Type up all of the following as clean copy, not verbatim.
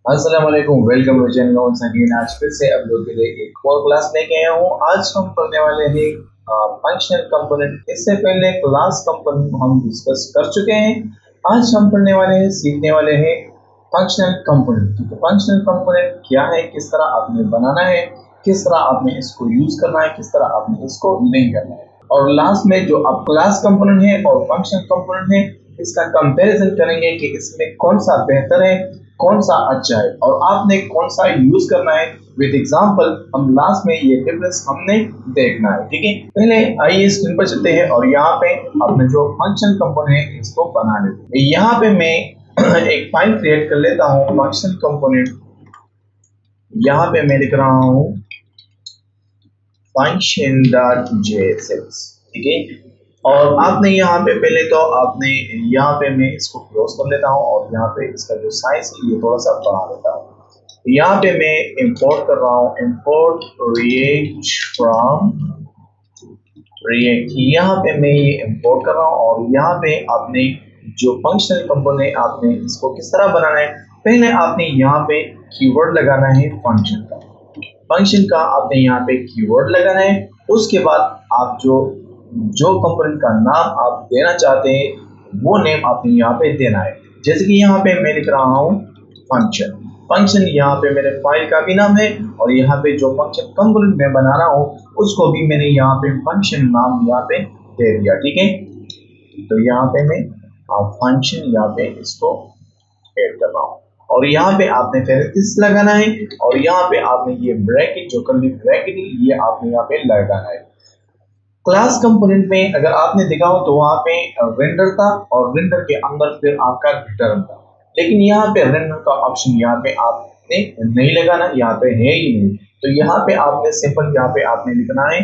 अस्सलाम वालेकुम, welcome to channel once again. आज फिर से आप लोग के लिए एक और क्लास लेके आया हूँ। आज हम पढ़ने वाले हैं फंक्शनल कंपोनेंट। इससे पहले क्लास कंपोनेंट हम डिस्कस कर चुके हैं। आज हम पढ़ने वाले हैं, सीखने वाले हैं फंक्शनल कंपोनेंट। तो फंक्शनल कंपोनेंट क्या है, किस तरह आपने बनाना है, किस तरह आपने इसको यूज करना है, किस तरह आपने इसको नहीं करना है। और लास्ट में जो अब क्लास कंपोनेंट है और फंक्शनल कंपोनेंट है, इसका कंपैरिजन करेंगे कि इसमें कौन सा बेहतर है, कौन सा अच्छा है और आपने कौन सा यूज करना है। विद एग्जांपल हम लास्ट में ये डिफरेंस हमने देखना है। ठीक है, पहले आइए स्क्रीन पर चलते हैं और यहाँ पे अपने जो फंक्शन कंपोनेंट है इसको बना लेते हैं। यहाँ पे मैं एक फाइल क्रिएट कर लेता हूँ फंक्शन कंपोनेंट। यहाँ पे मैं लिख रहा हूँ function.jsx। ठीक है, और आपने यहाँ पे पहले तो आपने यहाँ पे मैं इसको क्लोज कर लेता हूँ और यहाँ पे इसका जो साइज है ये थोड़ा सा बढ़ा लेता हूँ। यहाँ पे मैं इंपोर्ट कर रहा हूँ, इंपोर्ट react फ्रॉम react। यहाँ पे मैं ये इंपोर्ट कर रहा हूँ और यहाँ पे आपने जो फंक्शनल कंपोनेंट आपने इसको किस तरह बनाना है। पहले आपने यहाँ पे कीवर्ड लगाना है फंक्शन का आपने यहाँ पे कीवर्ड लगाना है। उसके बाद आप जो जो कंपोनेंट का नाम आप देना चाहते हैं वो नेम आपने यहाँ पे देना है। जैसे कि यहाँ पे मैं लिख रहा हूँ फंक्शन। फंक्शन यहाँ पे मेरे फाइल का भी नाम है और यहाँ पे जो फंक्शन कंपोनेंट मैं बना रहा हूँ उसको भी मैंने यहाँ पे फंक्शन नाम यहाँ पे दे दिया। ठीक है, तो यहाँ पे मैं फंक्शन यहाँ पे इसको ऐड कर रहा हूँ और यहाँ पे आपने पैरेंथेसिस लगाना है और यहाँ पे आपने ये ब्रैकेट जो कर्ली ब्रैकेट है ये आपने यहाँ पे लगाना है। क्लास कंपोनेंट में अगर आपने देखा हो तो वहाँ पे रेंडर था और रेंडर के अंदर फिर आपका रिटर्न था, लेकिन यहाँ पे रेंडर का ऑप्शन यहाँ पे आपने नहीं लगाना, यहाँ पे है ही नहीं। तो यहाँ पे आपने सिंपल यहाँ पे आपने लिखना है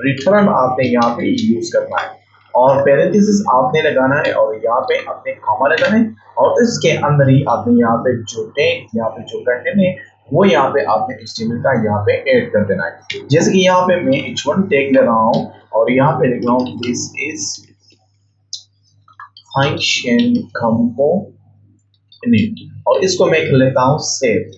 रिटर्न आपने यहाँ पे यूज करना है और पैरेंथेसिस आपने लगाना है और यहाँ पे आपने कॉमा लगाना है और इसके अंदर ही आपने यहाँ पे जो टैग यहाँ पे जो कंटेंट है वो यहाँ पे आपने HTML का यहाँ पे ऐड कर देना है। जैसे कि यहाँ पे मैं h1 टैग ले रहा हूँ और यहाँ पे लिख रहा हूँ दिस इज फंक्शन कंपोनेंट और इसको मैं कर लेता हूँ सेव।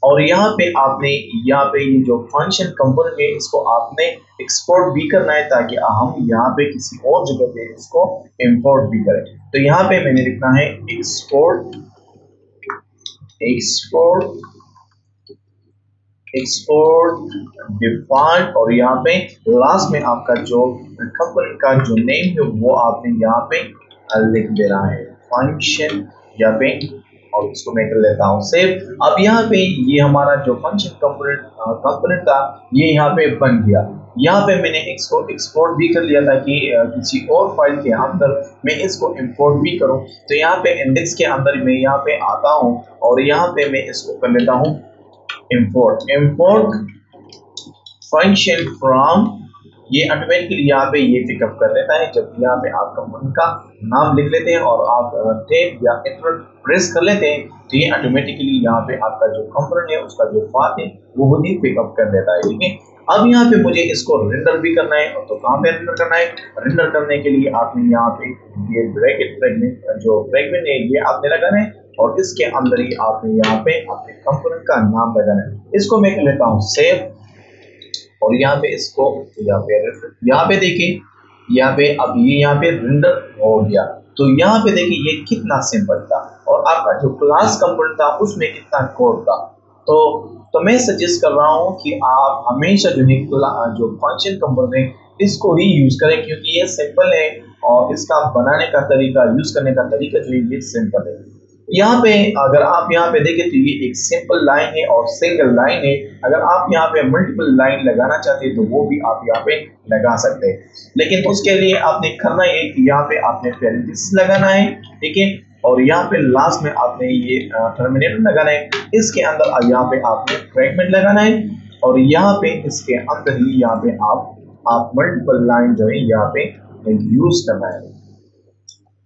और यहाँ पे आपने यहाँ पे ये जो फंक्शन कंपोनेंट है इसको आपने एक्सपोर्ट भी करना है ताकि हम यहाँ पे किसी और जगह पे इसको इंपोर्ट भी करें। तो यहाँ पे मैंने लिखना है एक्सपोर्ट एक्सपोर्ट एक्सपोर्ट डिफॉल्ट और यहाँ पे लास्ट में आपका जो कंपोनेंट का जो नेम है वो आपने यहाँ पे लिख देना है फंक्शन यहाँ पे और इसको मैं कर लेता हूँ सेव। अब यहाँ पे ये हमारा जो फंक्शन कंपोनेंट था ये यहाँ पे बन गया। यहाँ पे मैंने इसको एक्सपोर्ट भी कर लिया था कि किसी और फाइल के अंदर मैं इसको इंपोर्ट भी करूँ। तो यहाँ पे इंडेक्स के अंदर मैं यहाँ पे आता हूँ और यहाँ पे मैं इसको कर लेता हूँ इंपोर्ट फंक्शन फ्रॉम। ये ऑटोमेटिकली यहाँ पे ये पिकअप कर लेता है जब यहाँ पे आप कंपोनेंट का नाम लिख लेते हैं और आप टैब या एंटर प्रेस कर लेते हैं तो ये ऑटोमेटिकली यहाँ पे आपका जो कंपोनेंट है उसका जो पाथ है वो खुद ही पिकअप कर लेता है। ठीक है, अब यहाँ पे मुझे इसको रेंडर भी करना है। तो कहाँ पे रेंडर करना है? रेंडर करने के लिए आपने यहाँ पे ये ब्रैकेट फ्रेगमेंट जो फ्रेगमेंट है ये आपने लगाना है और इसके अंदर ही आपने यहाँ पे अपने कंपोनेंट का नाम लगाना है। इसको मैं कर लेता हूँ सेव और यहाँ पे इसको यहाँ पे देखिए यहाँ पे अब ये यहाँ पे रेंडर हो गया। तो यहाँ पे देखिए ये कितना सिंपल था और आपका जो क्लास कंपोनेंट था उसमें कितना कोड था। तो मैं सजेस्ट कर रहा हूँ कि आप हमेशा जो है जो फंक्शन कंपोनेंट इसको ही यूज करें क्योंकि ये सिंपल है और इसका बनाने का तरीका यूज करने का तरीका जो है ये सिंपल है। यहाँ पे अगर आप यहाँ पे देखें तो ये एक सिंपल लाइन है और सिंगल लाइन है। अगर आप यहाँ पे मल्टीपल लाइन लगाना चाहते हैं तो वो भी आप यहाँ पे लगा सकते हैं, लेकिन उसके लिए आपने करना है कि यहाँ पे आपने पैरेंथेसिस लगाना है। ठीक है, और यहाँ पे लास्ट में आपने ये टर्मिनेटर लगाना है। इसके अंदर यहाँ पे आपने फ्रेगमेंट लगाना है और यहाँ पे इसके अंदर ही यहाँ पे आप मल्टीपल लाइन जो है यहाँ पे यूज करना है।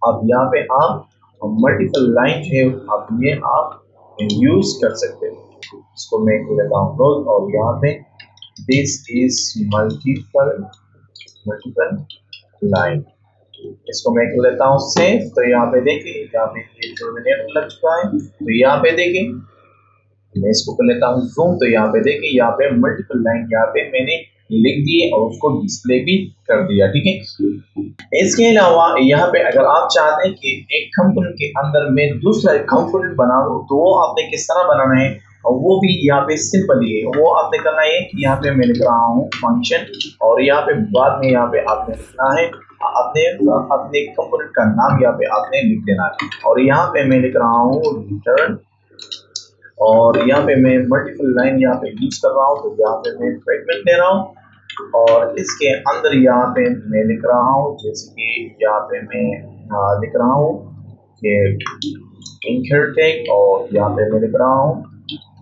अब यहाँ पे आप मल्टीपल लाइन जो है आप ये आप यूज कर सकते हैं। इसको मैं लेता हूँ क्लोज और यहाँ पे दिस इज मल्टीपल लाइन। इसको मैं कर लेता हूँ सेव। तो यहाँ पे देखिए यहाँ पे ये टर्मिनेटर लग चुका है। तो यहाँ पे देखिए मैं इसको कर लेता हूँ जूम। तो यहाँ पे देखिए यहाँ पे मल्टीपल लाइन यहाँ पे मैंने लिख दी और उसको डिस्प्ले भी कर दिया। ठीक है, इसके अलावा यहाँ पे अगर आप चाहते हैं कि एक कंपोनेंट के अंदर मैं दूसरा कंपोनेंट बनाऊं तो वो आपने किस तरह बनाना है, और वो भी यहाँ पे सिंपल ही है। वो आपने करना है कि यहाँ पे मैं लिख रहा हूँ फंक्शन, और यहाँ पे बाद में यहाँ पे आपने लिखना है अपने अपने कंपोनेंट का नाम यहाँ पे आपने लिख देना है। और यहाँ पे मैं लिख रहा हूँ रिटर्न, और यहाँ पे मैं मल्टीपल लाइन यहाँ पे यूज कर रहा हूँ। तो यहाँ पे मैं फ्रेगमेंट ले रहा हूँ और इसके अंदर यहाँ पे मैं लिख रहा हूँ, जैसे कि यहाँ पे मैं लिख रहा हूँ कि इंकर टैग, और यहाँ पे मैं लिख रहा हूँ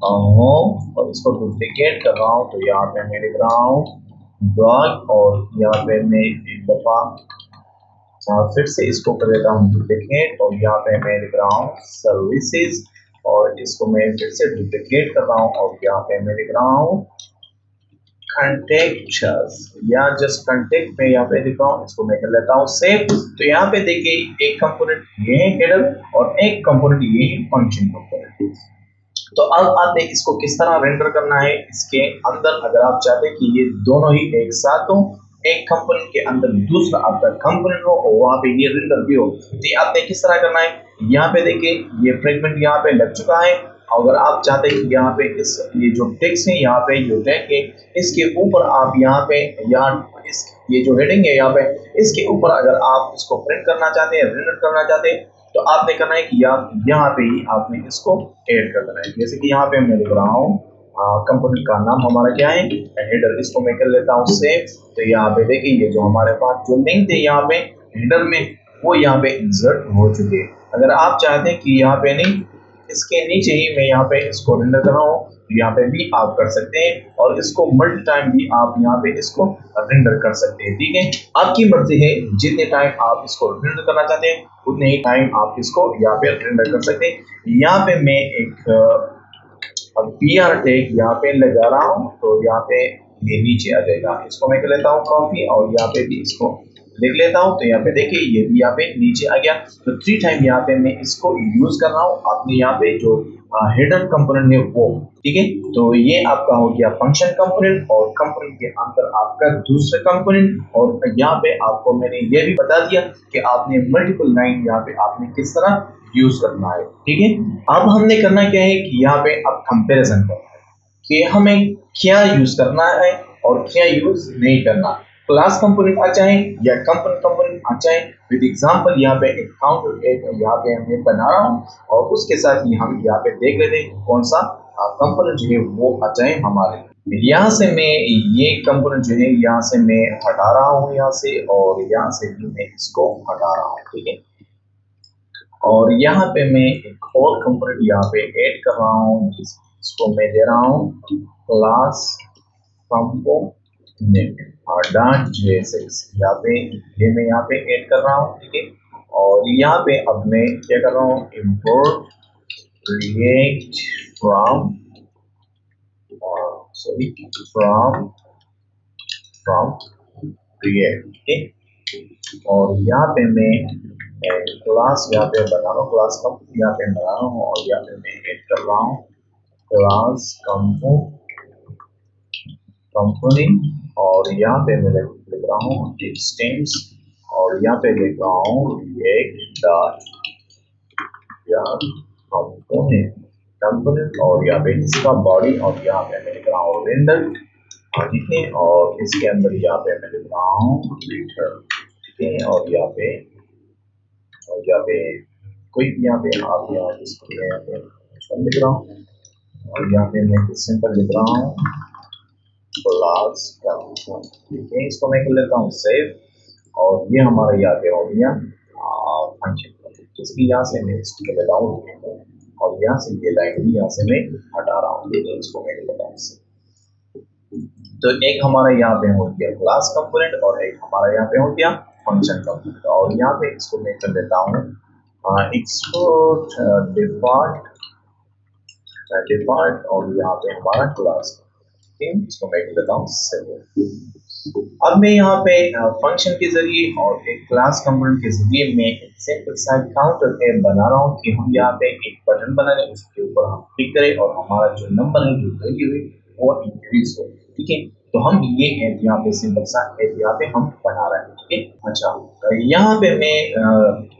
होम, और इसको डुप्लीकेट कर रहा हूँ। तो यहाँ पे मैं लिख रहा हूँ डॉग, और यहाँ पे मैं एक दफा फिर से इसको कर देता हूँ डुप्लीकेट, और यहाँ पे मैं लिख रहा हूँ सर्विसेज, और इसको मैं फिर से डुप्लीकेट कर रहा हूँ, और यहाँ पे मैं लिख रहा हूँ कंटेक्ट या जस्ट कंटेक्ट में यहाँ पे लिख रहा हूँ। इसको मैं कर लेता हूँ सेव। तो यहाँ पे देखिए एक कंपोनेंट ये है हेडर, और एक कंपोनेंट ये है फंक्शन कंपोनेंट। तो अब आपने इसको किस तरह रेंडर करना है इसके अंदर, अगर आप चाहते हैं कि ये दोनों ही एक साथ हो, एक कंपोनेंट के अंदर दूसरा आपका कंपोनेंट हो और वहां पे ये रेंडर भी हो, तो ये आपने किस तरह करना है। यहाँ पे देखिए ये फ्रेगमेंट यहाँ पे लग चुका है। अगर आप चाहते हैं कि यहाँ पे इस ये जो टेक्स्ट है यहाँ पे जो टैग है इसके ऊपर आप यहाँ पे यहाँ इस ये जो हेडिंग है यहाँ पे इसके ऊपर अगर आप इसको प्रिंट करना चाहते हैं, रेंडर करना चाहते हैं, तो आपने करना है कि यहाँ पे ही आपने इसको ऐड कर देना है। जैसे कि यहाँ पे मैं लिख रहा हूँ कंपोनेंट का नाम हमारा क्या है हेडर, इसको मैं कर लेता हूँ सेव। तो यहाँ पे देखिए ये जो हमारे पास जो लिंक थे यहाँ पे हेडर में वो यहाँ पे इंसर्ट हो चुके हैं। अगर आप चाहते हैं कि यहाँ पे नहीं इसके नीचे ही मैं यहाँ पे इसको रेंडर कर रहा हूँ, तो यहाँ पे भी आप कर सकते हैं, और इसको मल्टी टाइम भी आप यहाँ पे इसको रेंडर कर सकते हैं। ठीक है, आपकी मर्जी है, जितने टाइम आप इसको रेंडर करना चाहते हैं उतने ही टाइम आप इसको यहाँ पे रेंडर कर सकते हैं। यहाँ पे मैं एक PR टैग यहाँ पे लगा रहा हूँ, तो यहाँ पे ये नीचे आ जाएगा। इसको मैं कर लेता हूँ कॉपी, और यहाँ पे भी इसको लिख लेता हूँ। तो यहाँ पे देखिए ये भी यहाँ पे नीचे आ गया। तो 3 टाइम यहाँ पे मैं इसको यूज कर रहा हूँ अपने यहाँ पे जो हेडर कंपोनेंट है वो। ठीक है, तो ये आपका हो गया फंक्शन कंपोनेंट, और कंपोनेंट के अंदर आपका दूसरा कंपोनेंट। और यहाँ पे आपको मैंने ये भी बता दिया कि आपने मल्टीपल लाइन यहाँ पे आपने किस तरह यूज करना है। ठीक है, अब हमने करना क्या है कि यहाँ पे अब कंपैरिजन करना है कि हमें क्या यूज करना है और क्या यूज नहीं करना। क्लास कंपोनेंट अच्छा है या कंपोनेंट कंपोनेंट अच्छा है। विद एग्जांपल यहाँ पे एक काउंटर एक यहाँ पे मैं बना रहा हूँ, और उसके साथ ही हम यहाँ पे देख लेते हैं कौन सा कंपोनेंट जो है वो अच्छा है हमारे लिए। यहाँ से मैं ये कंपोनेंट जो है यहाँ से मैं हटा रहा हूँ यहाँ से, और यहाँ से भी मैं इसको हटा रहा हूँ। ठीक है, और यहाँ पे मैं एक और कंपोनेंट यहाँ पे ऐड कर रहा हूँ, जिसको मैं दे रहा हूँ क्लास कंपोनेंट डॉट JSX। यहाँ पे ये मैं यहाँ पे ऐड कर रहा हूँ। ठीक है, और यहाँ पे अब मैं क्या कर रहा हूँ import react from from react। ठीक है, और यहाँ पे मैं क्लास यहाँ पे बना रहा हूँ, क्लास कंपोनेंट यहाँ पे बना रहा हूँ, और यहाँ पे मैं ऐड कर रहा हूँ क्लास कंपोनेंट, और यहाँ पे मैं लिख रहा हूँ एक्सटेंस, और यहाँ पे लिख रहा हूँ react डॉट कंपोनेंट, और यहाँ पे इसका बॉडी, और यहाँ पे मैं लिख रहा हूँ रेंडर। ठीक है, और इसके अंदर यहाँ पे मैं लिख रहा हूँ रिटर्न। ठीक है, और यहाँ पे कोई भी यहाँ पे आप यहाँ पे लिख रहा हूँ, और यहाँ पे मैं सिंपल लिख रहा हूँ क्लास। ठीक है, इसको मैं कर लेता हूँ सेव, और ये हमारा यहाँ पे हो गया फंक्शन। जैसे यहाँ से मैं इसको कर लेता हूँ, और यहाँ से ये लाइन भी यहाँ से मैं हटा रहा हूँ। ठीक है, इसको मैं कर लेता हूँ। तो एक हमारा यहाँ पे हो गया क्लास कंपोनेंट, और एक हमारा यहाँ पे हो गया फंक्शन कंपोनेंट। और यहाँ पे इसको मैं कर देता हूँ एक्सपोर्ट डिफॉल्ट, और यहाँ पे हमारा क्लास। इसको मैं कर देता हूँ सेव। अब मैं यहाँ पे फंक्शन के जरिए और एक क्लास कंपोनेंट के जरिए मैं एक सिंपल सा काउंटर ऐप बना रहा हूँ कि हम यहाँ पे एक बटन बना लें, उसके ऊपर हम क्लिक करें और हमारा जो नंबर है, जो वैल्यू है, वो इंक्रीज हो। ठीक है, तो हम ये ऐप यहाँ पे सिंपल सा ऐप यहाँ पे हम बना रहे हैं। ठीक है, अच्छा, यहाँ पे मैं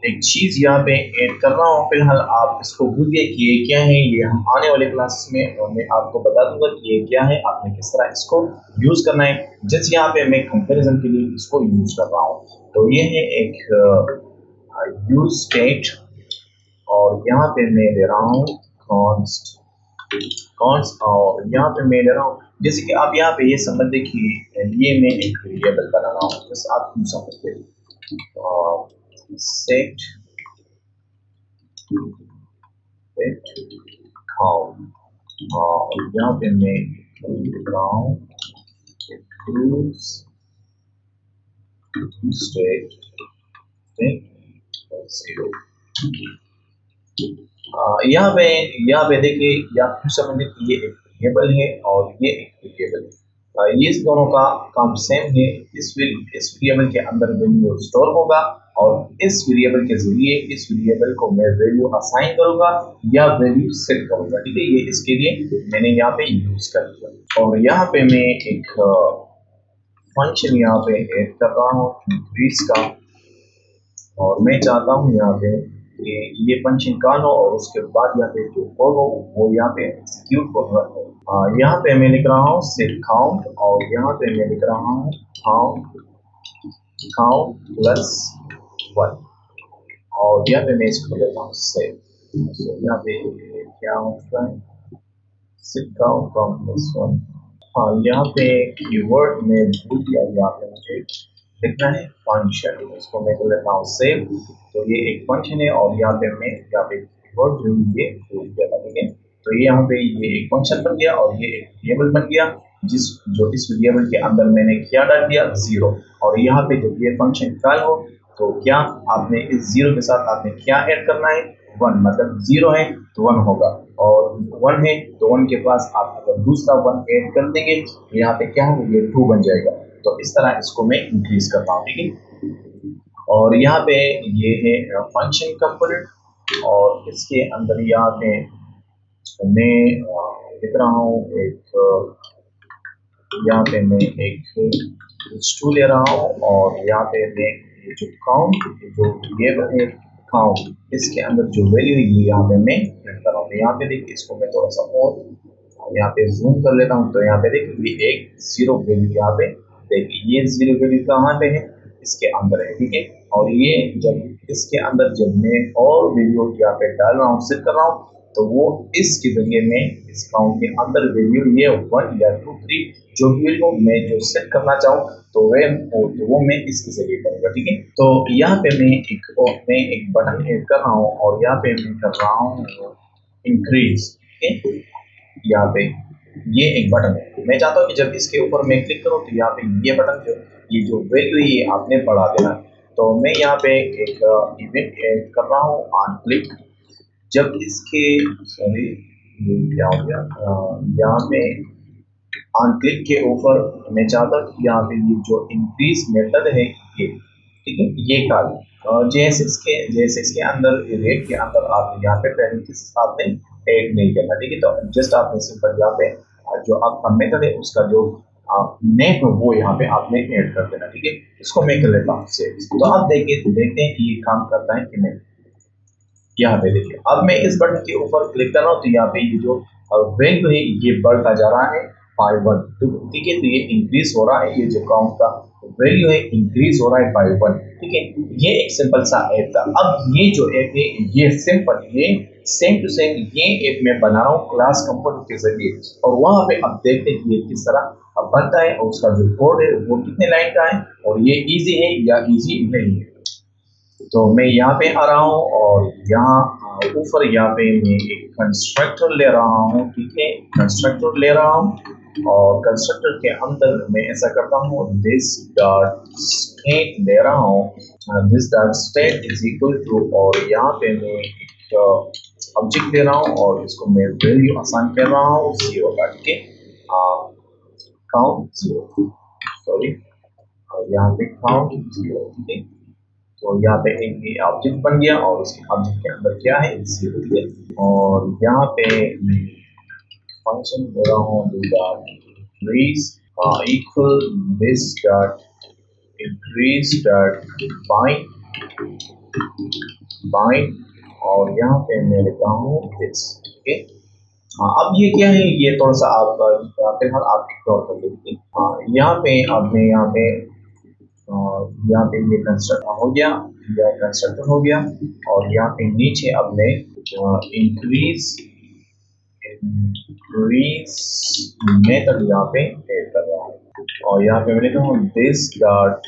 एक चीज यहाँ पे ऐड कर रहा हूँ। फिलहाल आप इसको भूलिए कि ये क्या है, ये हम आने वाले क्लास में मैं आपको बता दूंगा कि ये क्या है, आपने किस तरह इसको यूज करना है। जैसे यहाँ पे मैं कंपैरिजन के लिए इसको यूज कर रहा हूँ, तो ये है एक यूज स्टेट, और यहाँ पे मैं ले रहा हूँ कॉन्स्ट कॉन्स्ट, और यहाँ पे मैं ले रहा हूँ, जैसे कि आप यहाँ पे ये समझते कि ये मैं एक वेरिएबल बना रहा हूँ, जैसे आप क्यों समझते सेट काउंट, और यहाँ पे मैं लिख रहा हूँ स्टेट जीरो। यहाँ पे देखिए, या क्यों समझे कि ये एक वेरिएबल है और ये एक वेरिएबल है। ये इस दोनों का काम सेम है। इस वेरिएबल के अंदर वैल्यू स्टोर होगा, और इस वेरिएबल के जरिए इस वेरिएबल को मैं वैल्यू असाइन करूंगा या वैल्यू सेट करूंगा। ठीक है, ये इसके लिए मैंने यहाँ पे यूज कर दिया। और यहाँ पे मैं एक फंक्शन यहाँ पे ऐड कर रहा हूँ इंक्रीज का, और मैं चाहता हूँ यहाँ पे कि ये फंक्शन कॉल हो और उसके बाद यहाँ पे जो कोड हो वो यहाँ पे एग्जीक्यूट हो। यहाँ पे मैं लिख रहा हूँ सेट काउंट, और यहाँ पे मैं लिख रहा हूँ काउंट काउंट प्लस 1, और यहाँ पे मैं इसको लेता हूँ सेट। तो यहाँ पे क्या होता है, सेट काउंट काउंट प्लस 1। हाँ, यहाँ पे कीवर्ड में भूल गया, यहाँ पे मुझे लिखना है फंक्शन, इसको मैं कर लेता हूँ सेव। तो ये एक फंक्शन है, और यहाँ पे मैं यहाँ पे कीवर्ड जो ये भूल गया था। ठीक है, तो ये यहाँ पे ये एक फंक्शन बन गया और ये एक वेरिएबल बन गया, जो इस वेरिएबल के अंदर मैंने क्या डाल दिया, जीरो। और यहाँ पे जब ये फंक्शन कॉल हो तो क्या आपने इस जीरो के साथ आपने क्या ऐड करना है, वन, मतलब जीरो है तो वन होगा, और वन है तो वन के पास आप अगर दूसरा वन ऐड कर देंगे तो यहाँ पे क्या है, ये टू बन जाएगा। तो इस तरह इसको मैं इंक्रीज करता हूँ। ठीक है, और यहाँ पे ये है फंक्शन कंपोनेंट, और इसके अंदर यहाँ पे मैं लिख रहा हूँ एक यहाँ पे मैं एक स्टू ले रहा हूँ, और यहाँ पे मैं ये जो काउंट, जो ये है काउंट, इसके अंदर जो वैल्यू है ये यहाँ पे मैं प्रिंट कर रहा हूँ। यहाँ पे देखिए, इसको मैं थोड़ा सा और यहाँ पे जूम कर लेता हूँ, तो यहाँ पे देखिए ये एक जीरो वैल्यू यहाँ पे देखिए, ये जीरो वैल्यू कहाँ पे है, इसके अंदर है। ठीक है, और ये जब इसके अंदर जब मैं और वैल्यू यहाँ पे डाल रहा हूँ, सेट कर रहा हूँ, तो वो इसके जरिए में इस काउंट के अंदर वैल्यू ये 1 या 2 3 जो भी वैल्यू मैं जो सेट करना चाहूँ, तो वो मैं इसके जरिए करूँगा। ठीक है, तो यहाँ पे मैं एक बटन ऐड कर रहा हूँ, और यहाँ पे मैं कर रहा हूँ इंक्रीज। ठीक है, यहाँ पे ये एक बटन है, मैं चाहता हूँ कि जब इसके ऊपर मैं क्लिक करूँ तो यहाँ पे ये बटन जो ये जो वैल्यू है ये आपने बढ़ा देना। तो मैं यहाँ पे एक इवेंट ऐड कर रहा हूँ ऑन क्लिक। जब इसके सॉरी ये क्या हो गया, यहाँ पे ऑन क्लिक के ऊपर मैं चाहता हूँ कि यहाँ पे ये जो इंक्रीज मेथड है ये, ठीक है, ये काल जैसे इसके अंदर रेट के अंदर आप यहाँ पे पेरेंथिस आपने ऐड नहीं करना। ठीक है, तो जस्ट आपने सिंपल यहाँ पे जो आपका मेथड है उसका जो नेम है वो यहाँ पे आपने ऐड कर देना। ठीक है, इसको मैं कर लेता हूँ सेव। तो आप देखते हैं कि ये काम करता है कि नहीं। यहाँ पे देखिए, अब मैं इस बटन के ऊपर क्लिक कर रहा हूँ तो यहाँ पे ये जो वैल्यू है ये बढ़ता जा रहा है बाय 1। ठीक है, तो ये इंक्रीज हो रहा है, ये जो काउंट का वैल्यू है इंक्रीज हो रहा है बाय 1। ठीक है, ये एक सिंपल सा ऐप था। अब ये जो ऐप है ये सिंपल, ये सेम टू सेम ये ऐप मैं बना रहा हूँ क्लास कंपोनेंट के जरिए, और वहां पे अब देखते हैं कि ये किस तरह बनता है और उसका जो कोड है वो कितने लाइन का है, और ये इजी है या इजी नहीं है। तो मैं यहाँ पे आ रहा हूँ, और यहाँ ऊपर यहाँ पे मैं एक कंस्ट्रक्टर ले रहा हूँ। ठीक है, कंस्ट्रक्टर ले रहा हूँ, और कंस्ट्रक्टर के अंदर मैं ऐसा करता हूँ दिस डॉट स्टेट ले रहा हूँ, this dot state is equal to, और यहाँ पे मैं एक ऑब्जेक्ट ले रहा हूँ और इसको मैं वैल्यू असाइन कर रहा हूँ जीरो का। ठीक है, काउंट जीरो, सॉरी और यहाँ पे काउंट 0, ठीक है। तो यहाँ पे एक ऑब्जेक्ट बन गया और उसके ऑब्जेक्ट के अंदर क्या है 0, ठीक है। और यहाँ पे मैं फंक्शन दे रहा हूँ do dot increase equal this dot increase dot bind और यहाँ पे मैं लिखता हूँ this, ठीक है। हाँ, अब ये क्या है, ये थोड़ा सा आप फिलहाल आप इग्नोर कर लीजिए। हाँ, यहाँ पे आपने यहाँ पे ये कंस्ट्रक्ट हो गया, यह कंस्ट्रक्टर हो गया और यहाँ पे नीचे आपने इंक्रीज मेथड यहाँ पे ऐड कर रहा है और यहाँ पे मैं लिखता हूँ दिस डॉट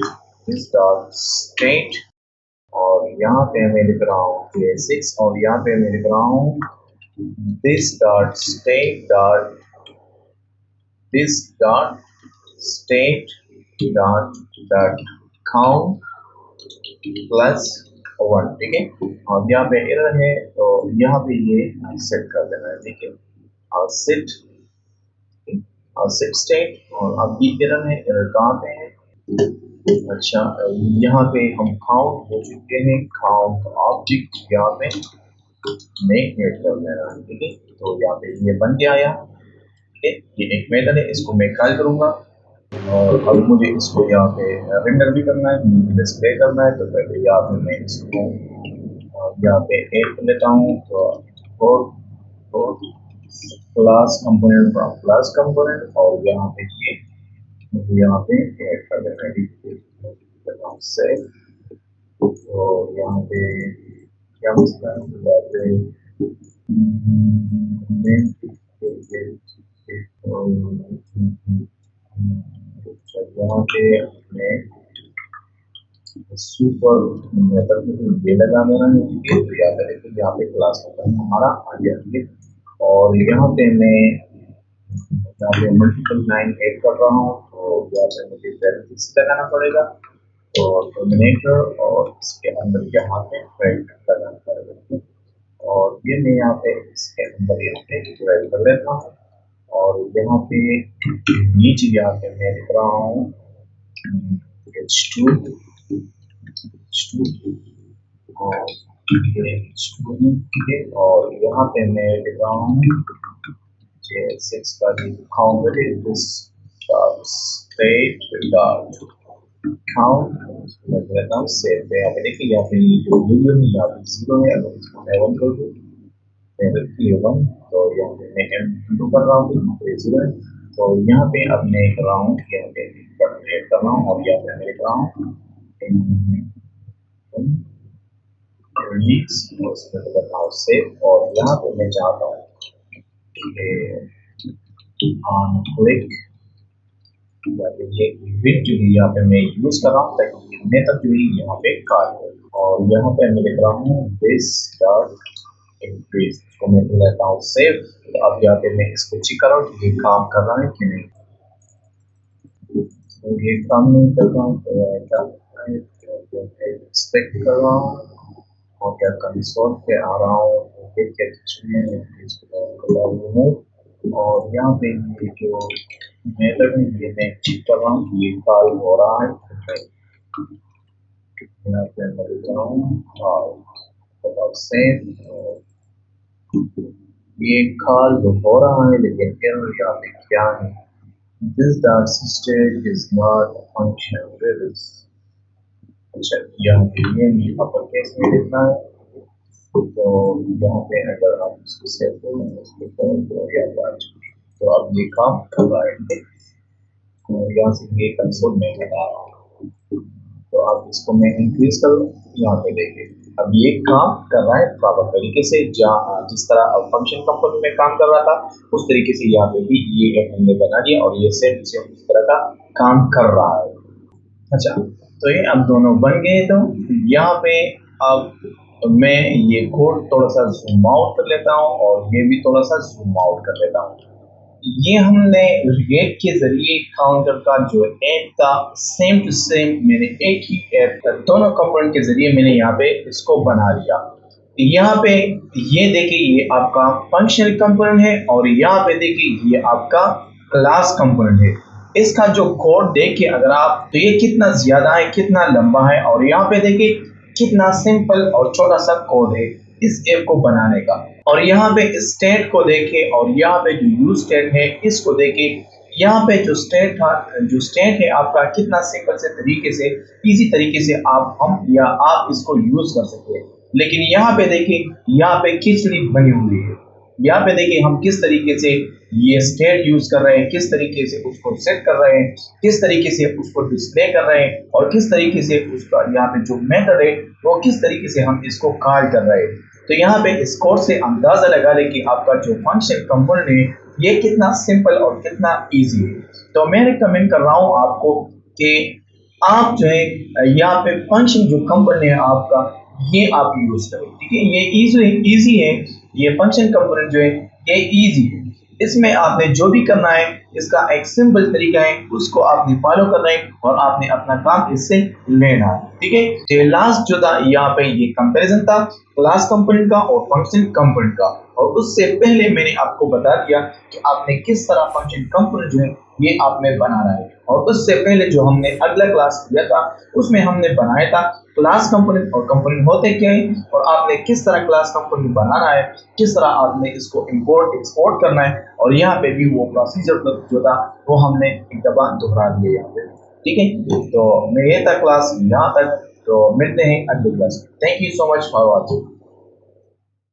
स्टेट और यहाँ पे मैं लिख रहा हूँ 6 और यहाँ पे मैं लिख रहा हूँ this dot state dot count plus 1, ठीक है। और यहाँ पे एरर है तो यहाँ पे ये सेट कर देना है, ठीक है। और सेट स्टेट और अब ये एरर है, एरर कहाँ पे है? अच्छा, यहाँ पे हम काउंट हो चुके हैं, काउंट ऑब्जेक्ट यहाँ पे में ऐड कर देना है, ठीक है। तो यहाँ पे ये बन गया यहाँ, ठीक है। ये एक मेथड है, इसको मैं कॉल करूँगा और अब मुझे इसको यहाँ पे रेंडर भी करना है, मुझे डिस्प्ले करना है। तो पहले यहाँ पे मैं इसको यहाँ पे ऐड कर लेता हूँ। तो class component from class component और यहाँ पे ये मुझे यहाँ पे ऐड कर देना है सेव। तो यहाँ पे क्या मसला है, यहाँ पे यहाँ पे अपने सुपर मेथड में ये लगा देना है, ठीक है। तो यहाँ पे देखिए, यहाँ पे क्लास कंपोनेंट हमारा आ गया, ठीक है। और यहाँ पे मैं मल्टीपल लाइन ऐड कर रहा हूँ तो यहाँ पे मुझे पैरेंथेसिस लगाना पड़ेगा तो टर्मिनेटर और इसके अंदर यहाँ पे प्रिंट लगाना पड़ेगा और ये मैं यहाँ पे इसके अंदर यहाँ पे ड्राइव कर लेता हूँ और यहाँ पे नीचे यहाँ पे मैं लिख रहा हूँ H2 और और यहाँ पे मैं लिख रहा हूँ J6 का count this state dot count मैं लेता हूँ सेव पे। यहाँ पे देखिए, यहाँ पे जो वीडियो है यहाँ पे 0 है, अगर इसको मैं 1 कर दूँ तो यहाँ पे मैं M2 कर रहा हूँ, यहाँ पे 0 है। तो यहाँ पे अब मैं कर रहा हूँ, यहाँ पे कैलकुलेट कर रहा हूँ और यहाँ पे मैं लिख रहा हूँ रिलीज और उसमें करता हूँ सेव और यहाँ पे मैं चाहता हूँ ऑन क्लिक ये इवेंट जो है यहाँ पे मैं यूज कर रहा हूँ ताकि मेथड जो है यहाँ पे कॉल हो और यहाँ पे मैं लिख रहा हूँ दिस डॉट इंक्रीज को मैं लेता हूँ सेव। तो अब यहाँ पे मैं इसको चेक कर रहा हूँ कि ये काम कर रहा है कि नहीं। तो ये काम नहीं कर रहा हूँ तो एक्सपेक्ट कर रहा हूँ और क्या कंसोल पे आ रहा हूँ और यहाँ पे ये जो मेथड है ये मैं चेक कर रहा हूँ ये कॉल हो रहा है। यहाँ पे मैं लिख रहा हूँ सेव ये कॉल हो रहा है लेकिन एरर यहाँ पे क्या है, this dot state is not a function with this। अच्छा, यहाँ पे ये भी अपर केस में लिखना है तो यहाँ पे अगर आप इसको सेव करें इसको करें तो यहाँ पे तो अब ये काम कर रहा है तो यहाँ से ये कंसोल में लगा रहा हूँ। तो अब इसको मैं इंक्रीज करूँ, यहाँ पे देखिए अब ये काम कर रहा है प्रॉपर तरीके से जिस तरह फंक्शन कंपोनेंट में काम कर रहा था उस तरीके से यहाँ पे भी ये एक हमने बना दिया और ये सेम उस तरह का काम कर रहा है। अच्छा, तो ये अब दोनों बन गए। तो यहाँ पे अब मैं ये कोड थोड़ा सा जूम आउट कर लेता हूँ और ये भी थोड़ा सा जूम आउट कर लेता हूँ। ये हमने रिएक्ट के जरिए काउंटर का जो ऐप था सेम टू सेम मैंने एक ही ऐप दोनों कंपोनेंट के जरिए मैंने यहाँ पे इसको बना लिया। यहाँ पे ये देखिए ये आपका फंक्शनल कंपोनेंट है और यहाँ पे देखिए ये आपका क्लास कंपोनेंट है। इसका जो कोड देखिए अगर आप, तो ये कितना ज्यादा है, कितना लंबा है, और यहाँ पे देखिए कितना सिंपल और छोटा सा कोड है इस ऐप को बनाने का। और यहाँ पे स्टेट को देखे और यहाँ पे जो यूज स्टेट है इसको देखे। यहाँ पे जो स्टेट था, जो स्टेट है आपका, कितना सिंपल से तरीके से, इजी तरीके से आप इसको यूज कर सकते हैं। लेकिन यहाँ पे देखिए, यहाँ पे खिचड़ी बनी हुई है। यहाँ पे देखिए हम किस तरीके से ये स्टेट यूज कर रहे हैं, किस तरीके से उसको सेट कर रहे हैं, किस तरीके से उसको डिस्प्ले कर रहे हैं, और किस तरीके से उसका यहाँ पे जो मेथड है वो किस तरीके से हम इसको कॉल कर रहे हैं। तो यहाँ पे इस कोड से अंदाजा लगा ले कि आपका जो फंक्शन कंपोनेंट है ये कितना सिंपल और कितना इजी है। तो मैं रिकमेंड कर रहा हूँ आपको कि आप जो है यहाँ पे फंक्शन जो कंपोनेंट है आपका, ये आप यूज करें। ठीक है, ये इजी है। ये फंक्शन कंपोनेंट जो है ये इजी है। इसमें आपने जो भी करना है, इसका एक सिंपल तरीका है, उसको आपने फॉलो करना है और आपने अपना काम इससे लेना है। ठीक है, तो लास्ट जो था यहाँ पे ये कंपैरिजन था क्लास कंपोनेंट का और फंक्शन कंपोनेंट का। और उससे पहले मैंने आपको बता दिया कि आपने किस तरह फंक्शन कंपोनेंट जो है ये आपने बनाना है। और उससे पहले जो हमने अगला क्लास किया था उसमें हमने बनाया था क्लास कंपोनेंट और कंपोनेंट होते क्या है, और आपने किस तरह क्लास कंपोनेंट बनाना है, किस तरह आपने इसको इंपोर्ट एक्सपोर्ट करना है। और यहाँ पे भी वो प्रोसीजर जो था वो हमने एक दफा दोहरा दिया यहाँ पे। ठीक है, तो मैं ये था क्लास यहाँ तक। तो मिलते हैं अगले क्लास में। Thank you so much for watching.